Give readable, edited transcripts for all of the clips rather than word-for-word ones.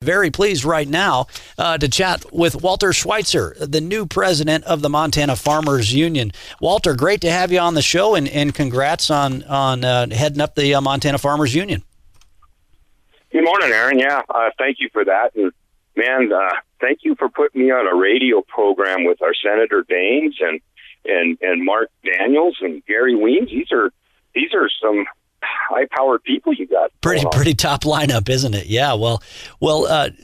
Very pleased right now to chat with Walter Schweitzer, the new president of the Montana Farmers Union. Walter, great to have you on the show, and congrats on heading up the Montana Farmers Union. Good morning, Aaron. Yeah, thank you for that. And, man, thank you for putting me on a radio program with our Senator Daines and Mark Daniels and Gary Weems. These are some high-powered people you got. Pretty top lineup, isn't it? Yeah. Well,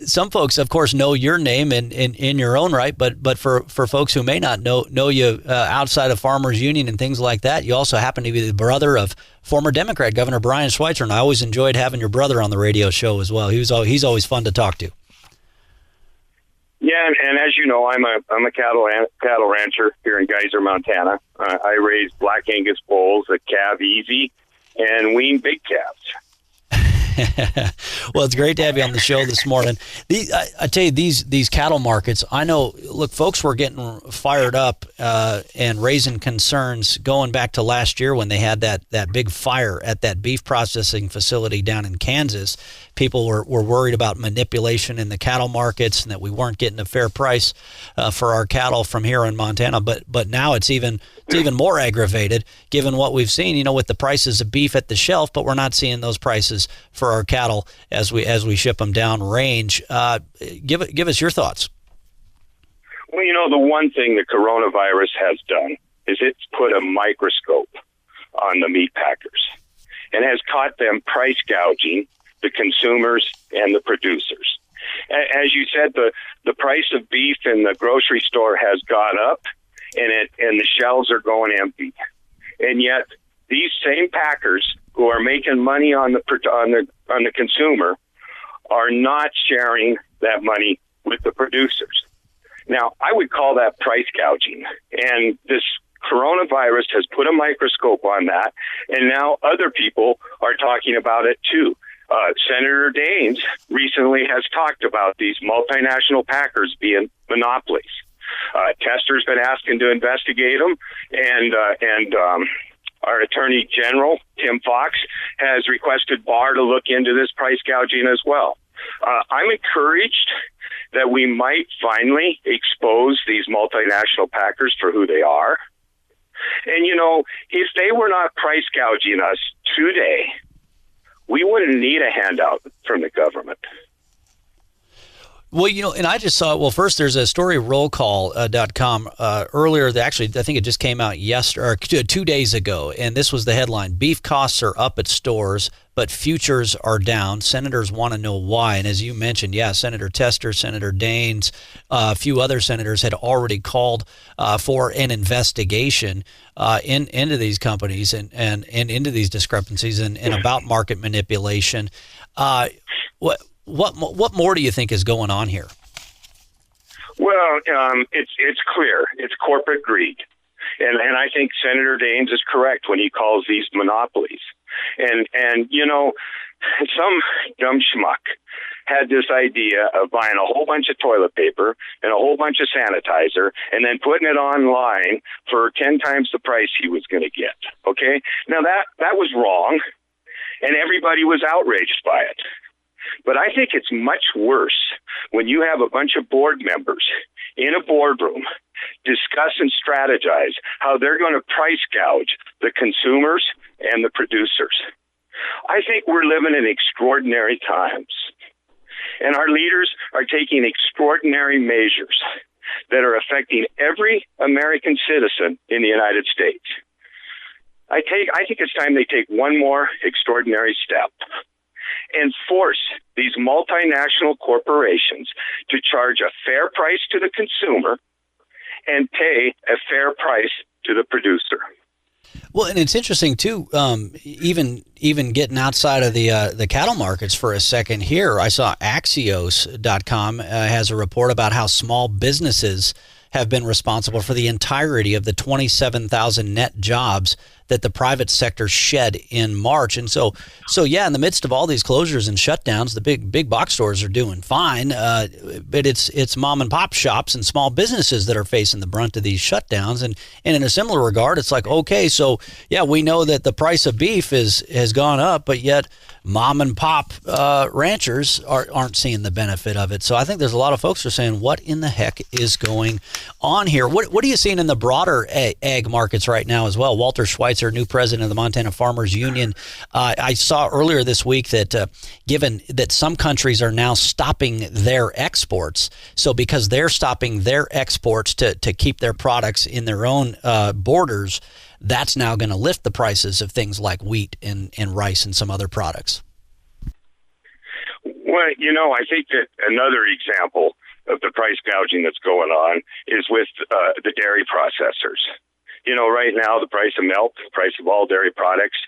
some folks, of course, know your name in your own right, but for folks who may not know you outside of Farmers Union and things like that, you also happen to be the brother of former Democrat Governor Brian Schweitzer, and I always enjoyed having your brother on the radio show as well. He's always fun to talk to. Yeah, and as you know, I'm a cattle rancher here in Geyser, Montana. I raise Black Angus bulls, a calf easy, and wean big calves. Well, it's great to have you on the show this morning. I tell you, these cattle markets, I know, look, folks were getting fired up and raising concerns going back to last year when they had that big fire at that beef processing facility down in Kansas. People were worried about manipulation in the cattle markets and that we weren't getting a fair price for our cattle from here in Montana. But now it's even more aggravated given what we've seen, with the prices of beef at the shelf, but we're not seeing those prices for our cattle as we ship them down range. Give us your thoughts. Well, the one thing the coronavirus has done is it's put a microscope on the meat packers and has caught them price gouging the consumers and the producers. As you said, the price of beef in the grocery store has gone up, and the shelves are going empty. And yet, these same packers who are making money on the consumer are not sharing that money with the producers. Now, I would call that price gouging, and this coronavirus has put a microscope on that, and now other people are talking about it too. Senator Daines recently has talked about these multinational packers being monopolies. Tester's been asking to investigate them, and our Attorney General, Tim Fox, has requested Barr to look into this price gouging as well. I'm encouraged that we might finally expose these multinational packers for who they are. And, if they were not price gouging us today, we wouldn't need a handout from the government. Well, and I just saw, first there's a story, rollcall.com, earlier, actually, I think it just came out 2 days ago, and this was the headline: beef costs are up at stores, but futures are down. Senators want to know why. And as you mentioned, Senator Tester, Senator Daines, a few other senators had already called for an investigation into these companies and into these discrepancies and about market manipulation. What more do you think is going on here? Well, it's clear. It's corporate greed. And I think Senator Daines is correct when he calls these monopolies. And some dumb schmuck had this idea of buying a whole bunch of toilet paper and a whole bunch of sanitizer and then putting it online for 10 times the price he was going to get. Okay? Now, that was wrong, and everybody was outraged by it. But I think it's much worse when you have a bunch of board members in a boardroom discuss and strategize how they're going to price gouge the consumers and the producers. I think we're living in extraordinary times, and our leaders are taking extraordinary measures that are affecting every American citizen in the United States. I think it's time they take one more extraordinary step and force these multinational corporations to charge a fair price to the consumer and pay a fair price to the producer. Well, and it's interesting too. Even getting outside of the cattle markets for a second here, I saw Axios.com has a report about how small businesses have been responsible for the entirety of the 27,000 net jobs that the private sector shed in March. And so yeah, in the midst of all these closures and shutdowns, the big box stores are doing fine, but it's mom and pop shops and small businesses that are facing the brunt of these shutdowns. And in a similar regard, it's like, okay, so yeah, we know that the price of beef has gone up, but yet mom and pop ranchers aren't seeing the benefit of it. So I think there's a lot of folks who are saying, what in the heck is going on here? What are you seeing in the broader ag markets right now as well? Walt Schweitzer, new president of the Montana Farmers Union. I saw earlier this week that given that some countries are now stopping their exports, so because they're stopping their exports to keep their products in their own borders, that's now going to lift the prices of things like wheat and rice and some other products. Well, I think that another example of the price gouging that's going on is with the dairy processors. Right now the price of milk, the price of all dairy products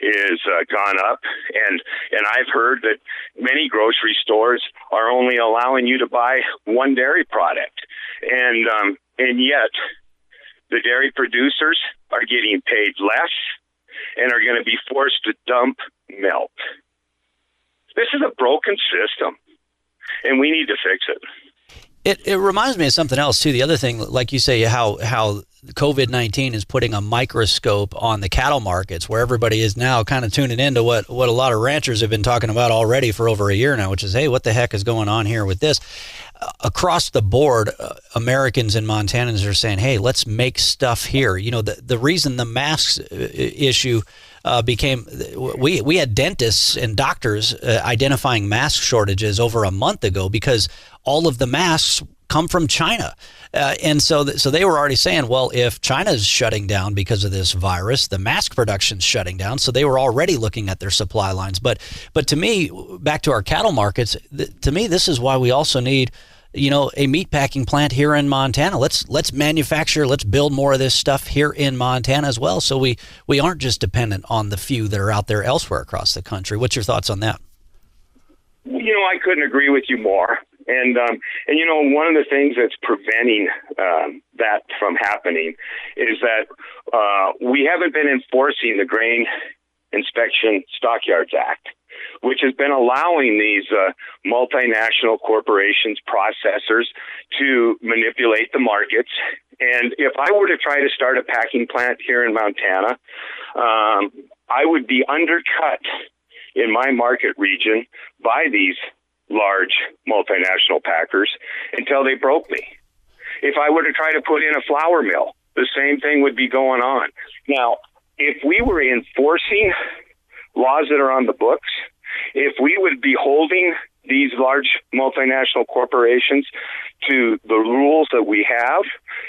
is gone up, and I've heard that many grocery stores are only allowing you to buy one dairy product, and yet the dairy producers are getting paid less and are going to be forced to dump milk. This is a broken system, and we need to fix it. It reminds me of something else, too. The other thing, like you say, how COVID-19 is putting a microscope on the cattle markets, where everybody is now kind of tuning into what a lot of ranchers have been talking about already for over a year now, which is, hey, what the heck is going on here with this? Across the board, Americans and Montanans are saying, hey, let's make stuff here. The reason the masks issue became, we had dentists and doctors identifying mask shortages over a month ago because all of the masks come from China. And so they were already saying, well, if China's shutting down because of this virus, the mask production's shutting down. So they were already looking at their supply lines. But to me, back to our cattle markets, to me, this is why we also need, a meat packing plant here in Montana. Let's manufacture, let's build more of this stuff here in Montana as well. So we aren't just dependent on the few that are out there elsewhere across the country. What's your thoughts on that? I couldn't agree with you more. And one of the things that's preventing that from happening is that we haven't been enforcing the Grain Inspection Stockyards Act, which has been allowing these multinational corporations, processors, to manipulate the markets. And if I were to try to start a packing plant here in Montana, I would be undercut in my market region by these large multinational packers until they broke me. If I were to try to put in a flour mill, the same thing would be going on. Now, if we were enforcing laws that are on the books, if we would be holding these large multinational corporations to the rules that we have,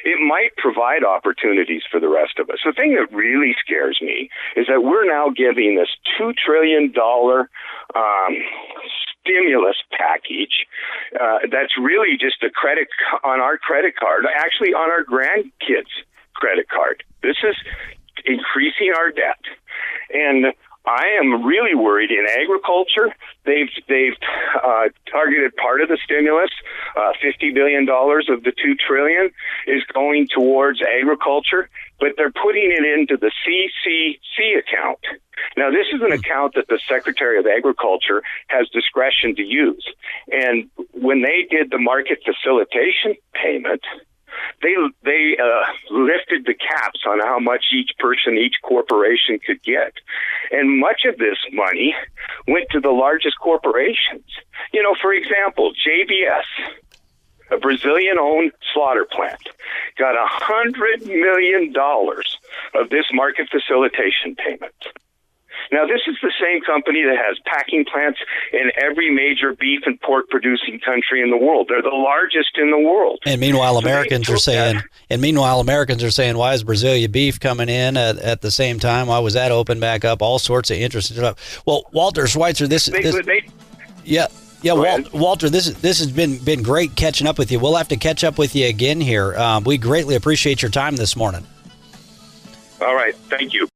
it might provide opportunities for the rest of us. The thing that really scares me is that we're now giving this $2 trillion stimulus package that's really just a credit on our credit card, actually on our grandkids' credit card. This is increasing our debt. And I am really worried in agriculture. They've targeted part of the stimulus, $50 billion of the $2 trillion is going towards agriculture, but they're putting it into the CCC account. Now, this is an account that the Secretary of Agriculture has discretion to use. And when they did the market facilitation payment, they lifted the caps on how much each person, each corporation could get. And much of this money went to the largest corporations. For example, JBS, a Brazilian-owned slaughter plant, got $100 million of this market facilitation payment. Now, this is the same company that has packing plants in every major beef and pork producing country in the world. They're the largest in the world. And meanwhile, Americans are saying, why is Brazilian beef coming in at the same time? Why was that open back up? All sorts of interesting stuff. Well, Walter Schweitzer, Walter, this has been great catching up with you. We'll have to catch up with you again here. We greatly appreciate your time this morning. All right. Thank you.